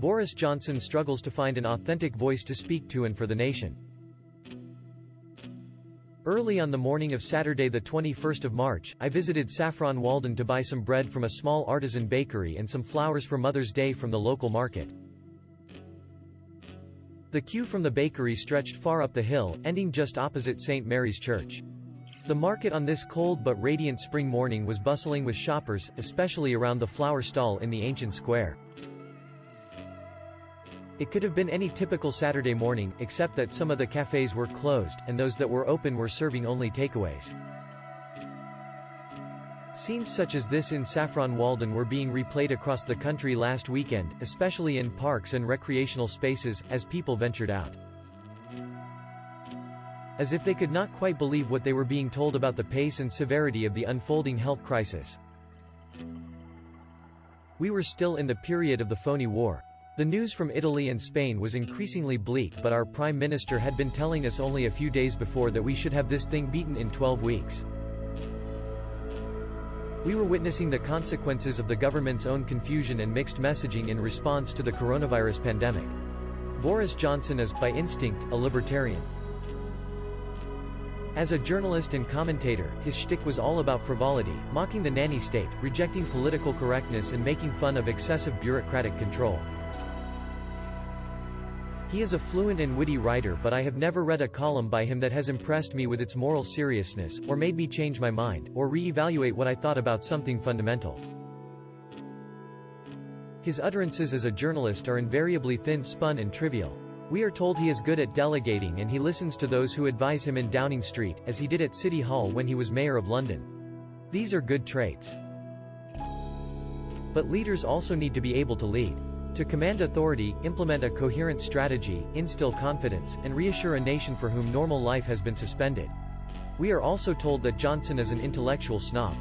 Boris Johnson struggles to find an authentic voice to speak to and for the nation. Early on the morning of Saturday the 21st of March, I visited Saffron Walden to buy some bread from a small artisan bakery and some flowers for Mother's Day from the local market. The queue from the bakery stretched far up the hill, ending just opposite St. Mary's Church. The market on this cold but radiant spring morning was bustling with shoppers, especially around the flower stall in the ancient square. It could have been any typical Saturday morning, except that some of the cafes were closed, and those that were open were serving only takeaways. Scenes such as this in Saffron Walden were being replayed across the country last weekend, especially in parks and recreational spaces, as people ventured out. As if they could not quite believe what they were being told about the pace and severity of the unfolding health crisis. We were still in the period of the phony war. The news from Italy and Spain was increasingly bleak, but our Prime Minister had been telling us only a few days before that we should have this thing beaten in 12 weeks. We were witnessing the consequences of the government's own confusion and mixed messaging in response to the coronavirus pandemic. Boris Johnson is, by instinct, a libertarian. As a journalist and commentator, his shtick was all about frivolity, mocking the nanny state, rejecting political correctness and making fun of excessive bureaucratic control. He is a fluent and witty writer, but I have never read a column by him that has impressed me with its moral seriousness, or made me change my mind, or re-evaluate what I thought about something fundamental. His utterances as a journalist are invariably thin-spun and trivial. We are told he is good at delegating and he listens to those who advise him in Downing Street, as he did at City Hall when he was Mayor of London. These are good traits. But leaders also need to be able to lead. To command authority, implement a coherent strategy, instill confidence, and reassure a nation for whom normal life has been suspended. We are also told that Johnson is an intellectual snob.